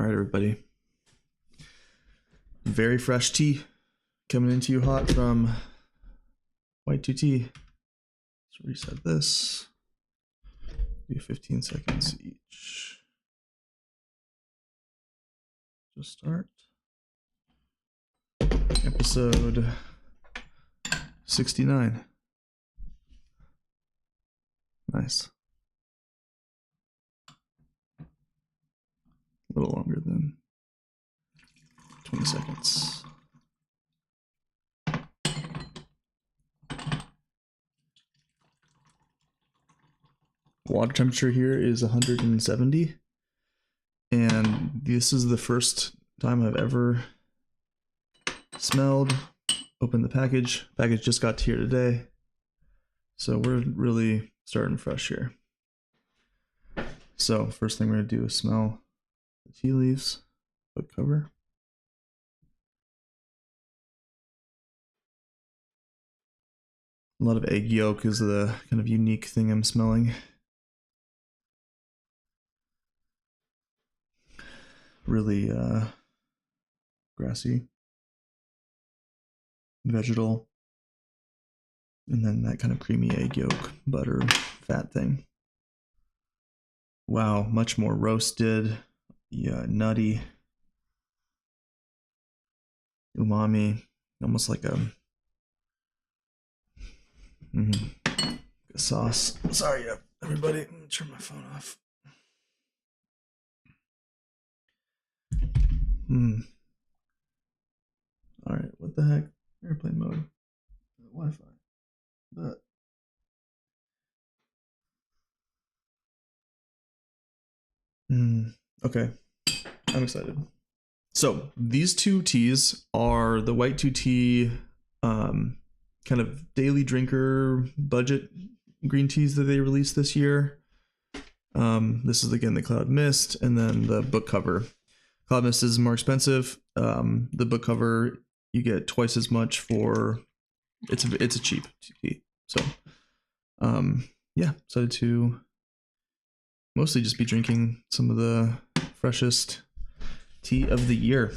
All right, everybody. Very fresh tea coming into you hot from White 2T. Let's reset this. Do 15 seconds each. Just start. Episode 69. Nice. A little longer than 20 seconds. Water temperature here is 170. And this is the first time I've ever smelled, opened the package. Package just got here today. So we're really starting fresh here. So first thing we're gonna do is smell the tea leaves, book cover. A lot of egg yolk is the kind of unique thing I'm smelling. Really grassy, vegetal, and then that kind of creamy egg yolk, butter, fat thing. Wow, much more roasted, yeah, nutty, umami, almost like a sauce. Sorry, everybody, I'm gonna turn my phone off. All right, what the heck? Airplane mode, Wi-Fi. But okay, I'm excited. So these two teas are the White 2T kind of daily drinker budget green teas that they released this year. This is again the Cloud Mist and then the book cover. Cloud Mist is more expensive. The book cover you get twice as much for. It's a cheap tea. So yeah, excited to mostly just be drinking some of the freshest tea of the year.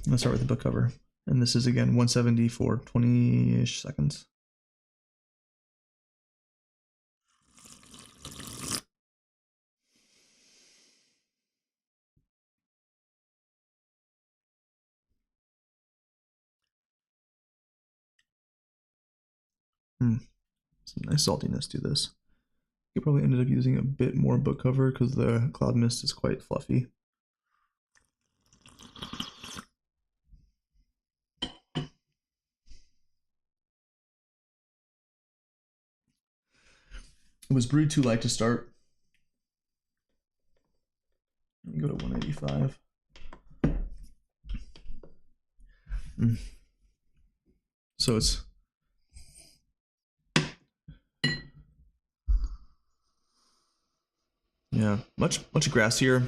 Let's start with the book cover. And this is again 170 for 20-ish seconds. Some nice saltiness to this. You probably ended up using a bit more book cover because the Cloud Mist is quite fluffy. It was brewed too light to start. Let me go to 185. So it's much grassier.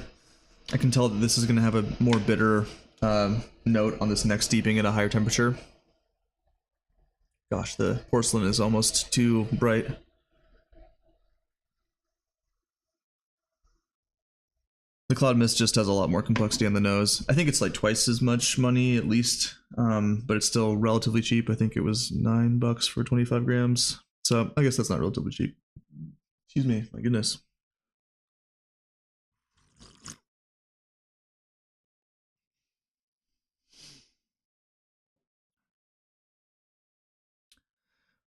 I can tell that this is going to have a more bitter note on this next steeping at a higher temperature. Gosh, the porcelain is almost too bright. The Cloud Mist just has a lot more complexity on the nose. I think it's like twice as much money at least, but it's still relatively cheap. I think it was $9 for 25 grams. So I guess that's not relatively cheap. Excuse me, my goodness.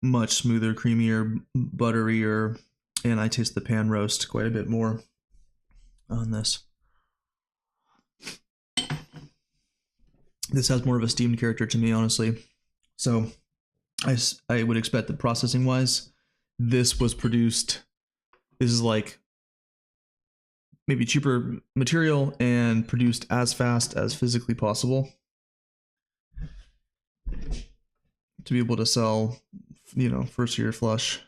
Much smoother, creamier, butterier, and I taste the pan roast quite a bit more on this. This has more of a steamed character to me, honestly. So I would expect that processing wise, this was produced. This is like maybe cheaper material and produced as fast as physically possible to be able to sell, you know, first year flush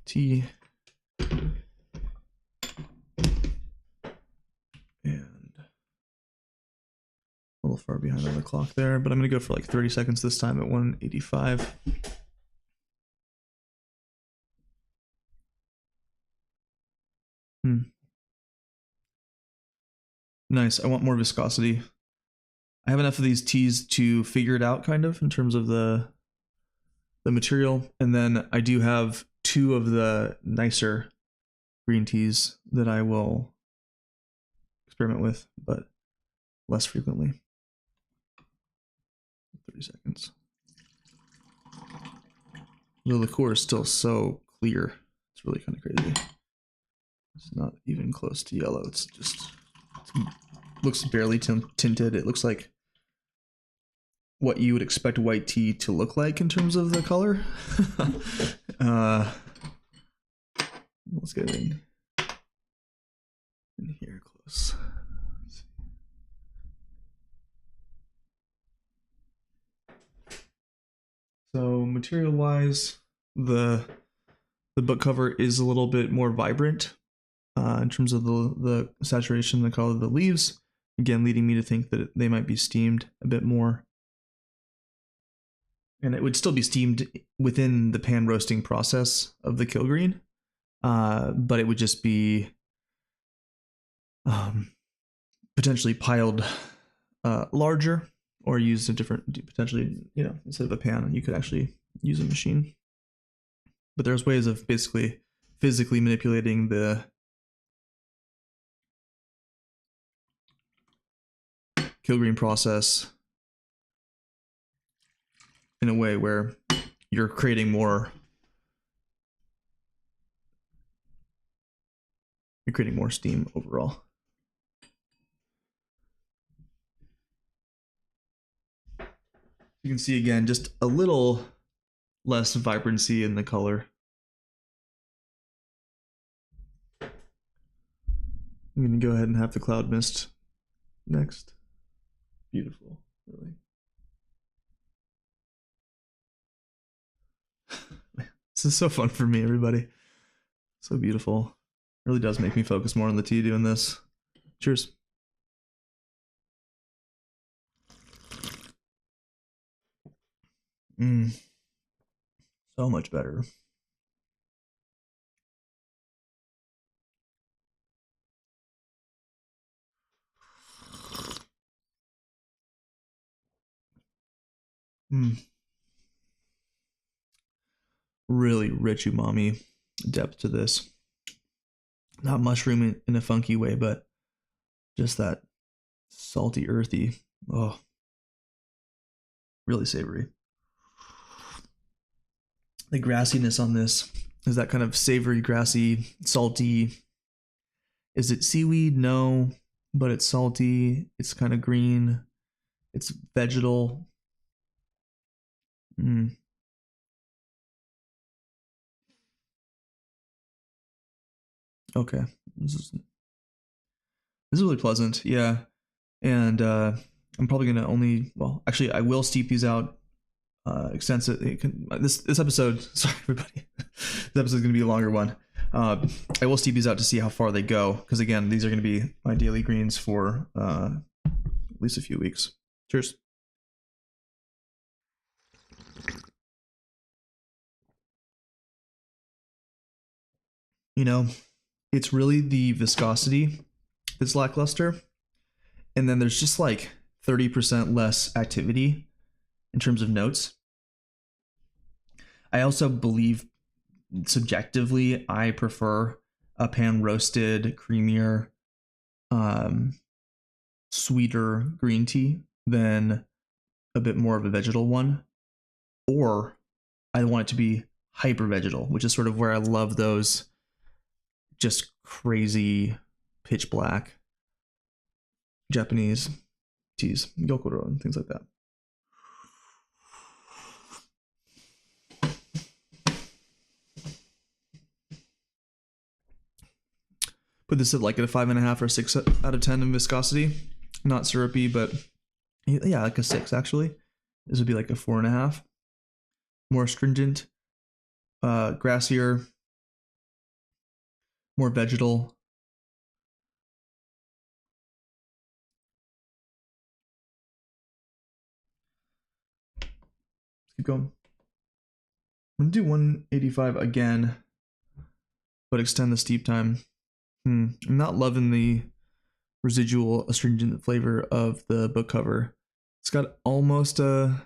tea. And a little far behind on the clock there, but I'm gonna go for like 30 seconds this time at 185. Nice. I want more viscosity. I have enough of these teas to figure it out kind of in terms of the material. And then I do have 2 of the nicer green teas that I will experiment with, but less frequently. 30 seconds. The liqueur is still so clear. It's really kind of crazy. It's not even close to yellow. It's just, it looks barely tinted. It looks like what you would expect white tea to look like in terms of the color. Let's get in here close. So material wise, the book cover is a little bit more vibrant in terms of the saturation, the color of the leaves. Again, leading me to think that they might be steamed a bit more. And it would still be steamed within the pan roasting process of the Kilgreen, but it would just be potentially piled larger, or use a different, potentially, you know, instead of a pan, you could actually use a machine. But there's ways of basically physically manipulating the Kilgreen process in a way where you're creating more steam overall. You can see again just a little less vibrancy in the color. I'm going to go ahead and have the cloud mist next. Beautiful, really. This is so fun for me, everybody. So beautiful. Really does make me focus more on the tea doing this. Cheers. So much better. Really rich umami depth to this. Not mushroom in a funky way, but just that salty, earthy. Oh, really savory. The grassiness on this is that kind of savory, grassy, salty. Is it seaweed? No, but it's salty. It's kind of green. It's vegetal. Okay, this is really pleasant. Yeah, and I'm probably gonna only, well, actually, I will steep these out extensively. This episode, sorry everybody, this episode is gonna be a longer one. I will steep these out to see how far they go, because again, these are gonna be my daily greens for at least a few weeks. Cheers. You know, it's really the viscosity that's lackluster, and then there's just like 30% less activity in terms of notes. I also believe subjectively I prefer a pan roasted, creamier, sweeter green tea than a bit more of a vegetal one. Or I want it to be hyper vegetal, which is sort of where I love those just crazy pitch black Japanese teas, Gyokuro and things like that. Put this at like a 5.5 or 6 out of 10 in viscosity. Not syrupy, but yeah, like a 6 actually. This would be like a 4.5. More stringent, grassier, more vegetal. Keep going. I'm gonna do 185 again, but extend the steep time. I'm not loving the residual astringent flavor of the book cover. It's got almost a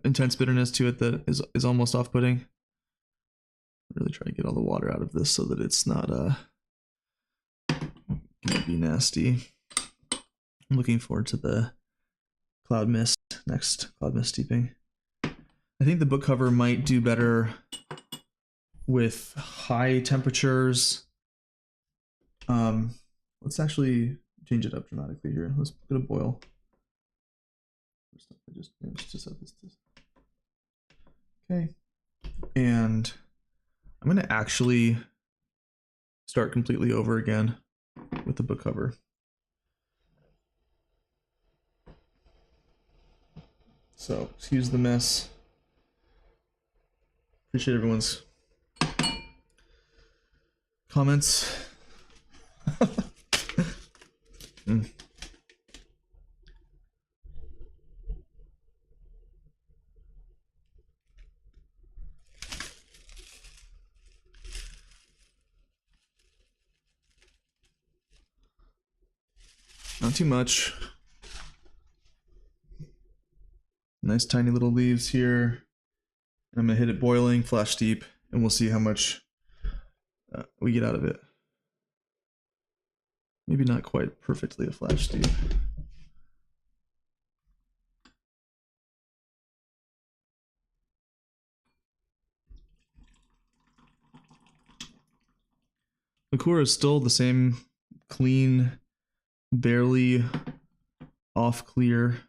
intense bitterness to it that is almost off-putting. Really try to get all the water out of this so that it's not gonna be nasty. I'm looking forward to the cloud mist next, cloud mist steeping. I think the book cover might do better with high temperatures. Let's actually change it up dramatically here. Let's put a boil. I just managed to set this to... Okay. And I'm going to actually start completely over again with the book cover. So, excuse the mess. Appreciate everyone's comments. Not too much. Nice tiny little leaves here. I'm gonna hit it boiling, flash steep, and we'll see how much we get out of it. Maybe not quite perfectly a flash steep. Liqueur is still the same clean, barely off clear.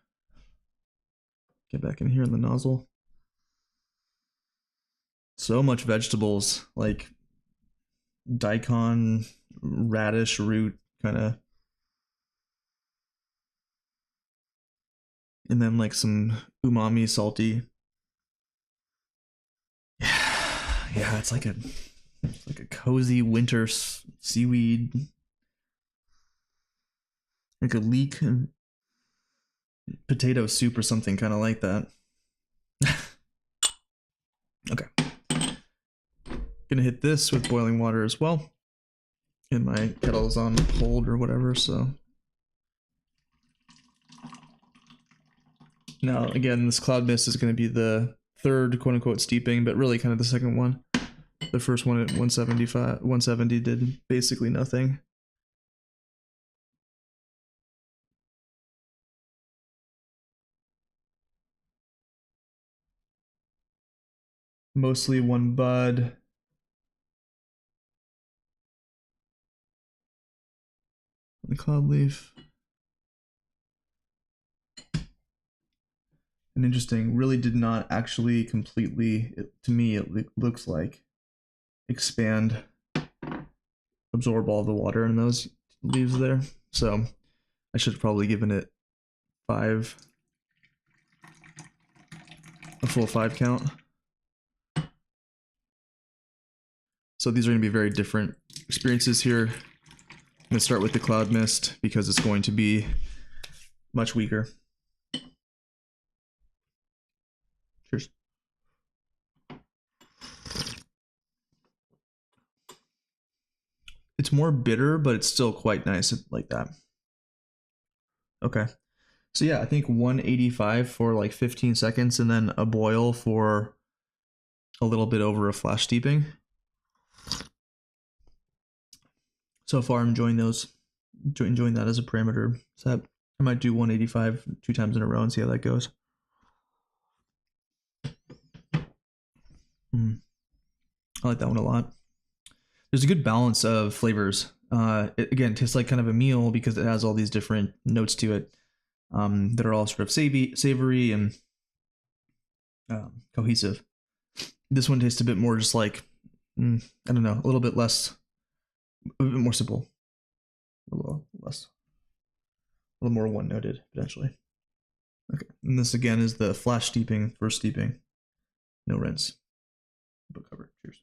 Get back in here in the nozzle. So much vegetables, like daikon, radish root kind of, and then like some umami salty. Yeah, it's like a cozy winter seaweed, like a leek and potato soup or something kind of like that. Okay, gonna hit this with boiling water as well, and my kettle is on hold or whatever, so now again this cloud mist is going to be the third quote-unquote steeping, but really kind of the second one. The first one at 170 did basically nothing. Mostly one bud. The cloud leaf. And interesting, really did not actually completely, to me it looks like, expand, absorb all the water in those leaves there. So I should have probably given it a full 5 count. So these are going to be very different experiences here. I'm going to start with the cloud mist because it's going to be much weaker. Cheers. It's more bitter, but it's still quite nice like that. Okay. So yeah, I think 185 for like 15 seconds and then a boil for a little bit over a flash steeping. So far, I'm enjoying those, enjoying that as a parameter set. I might do 185 2 times in a row and see how that goes. I like that one a lot. There's a good balance of flavors. It, again, tastes like kind of a meal because it has all these different notes to it that are all sort of savory and cohesive. This one tastes a bit more just like, I don't know, a little bit less, a bit more simple, a little more one-noted potentially. Okay, and this again is the flash steeping, first steeping, no rinse. Book cover. Cheers.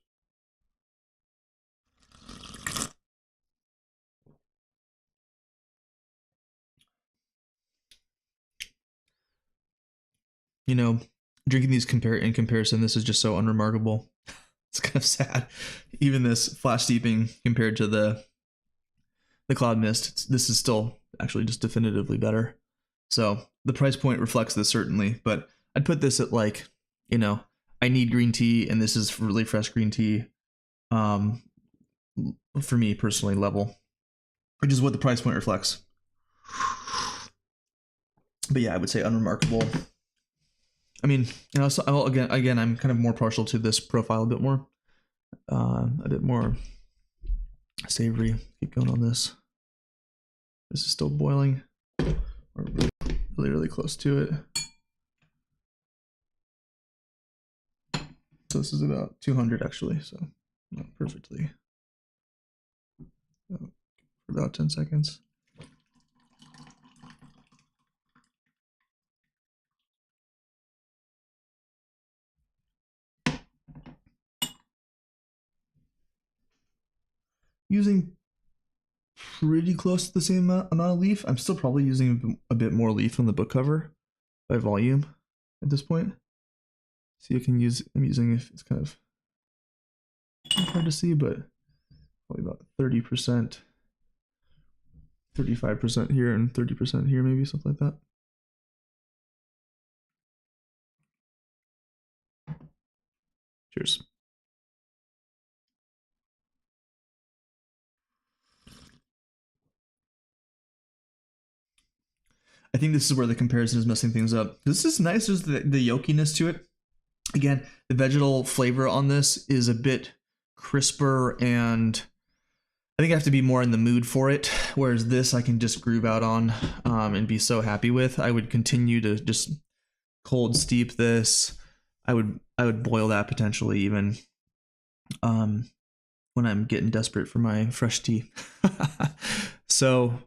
You know, drinking these in comparison, this is just so unremarkable. It's kind of sad. Even this flash steeping compared to the the Cloud Mist, this is still actually just definitively better. So the price point reflects this certainly, but I'd put this at like, you know, I need green tea and this is really fresh green tea. For me personally, level, which is what the price point reflects. But yeah, I would say unremarkable. I mean, you know, so again, I'm kind of more partial to this profile a bit more savory. Keep going on this. This is still boiling. We're really close to it. So this is about 200 actually, so not perfectly. For about 10 seconds. Using pretty close to the same amount of leaf. I'm still probably using a bit more leaf on the book cover by volume at this point. See, I'm using, if it's kind of hard to see, but probably about 30%, 35% here and 30% here, maybe something like that. Cheers. I think this is where the comparison is messing things up. This is nice. There's the yolkiness to it. Again, the vegetal flavor on this is a bit crisper, and I think I have to be more in the mood for it. Whereas this, I can just groove out on and be so happy with. I would continue to just cold steep this. I would boil that potentially even when I'm getting desperate for my fresh tea. So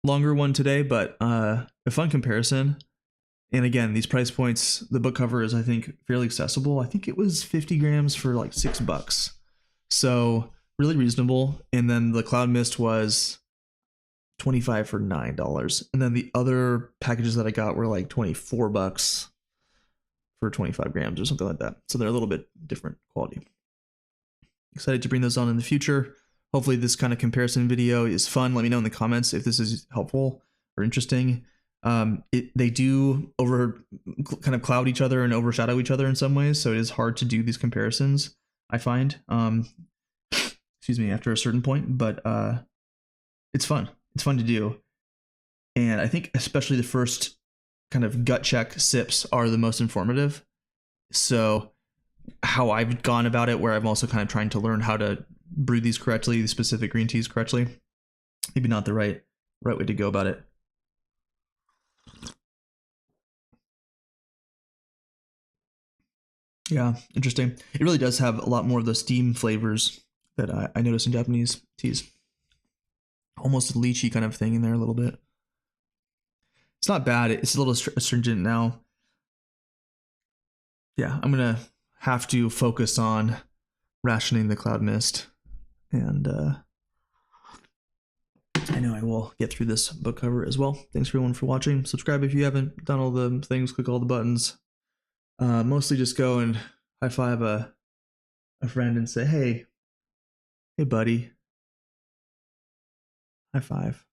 longer one today, but a fun comparison. And again, these price points, the book cover is, I think, fairly accessible. I think it was 50 grams for like $6. So really reasonable. And then the Cloud Mist was 25 for $9. And then the other packages that I got were like $24 for 25 grams or something like that. So they're a little bit different quality. Excited to bring those on in the future. Hopefully this kind of comparison video is fun. Let me know in the comments if this is helpful or interesting. They do kind of cloud each other and overshadow each other in some ways, so it is hard to do these comparisons, I find, excuse me, after a certain point, but it's fun to do. And I think especially the first kind of gut check sips are the most informative. So how I've gone about it, where I'm also kind of trying to learn how to brew these correctly, these specific green teas correctly, maybe not the right way to go about it. Yeah, interesting. It really does have a lot more of the steam flavors that I notice in Japanese teas. Almost a lychee kind of thing in there a little bit. It's not bad. It's a little astringent now. Yeah, I'm going to have to focus on rationing the Cloud Mist. And I know I will get through this book cover as well. Thanks everyone for watching. Subscribe if you haven't done all the things. Click all the buttons. Mostly just go and high five a friend and say, hey buddy, high five.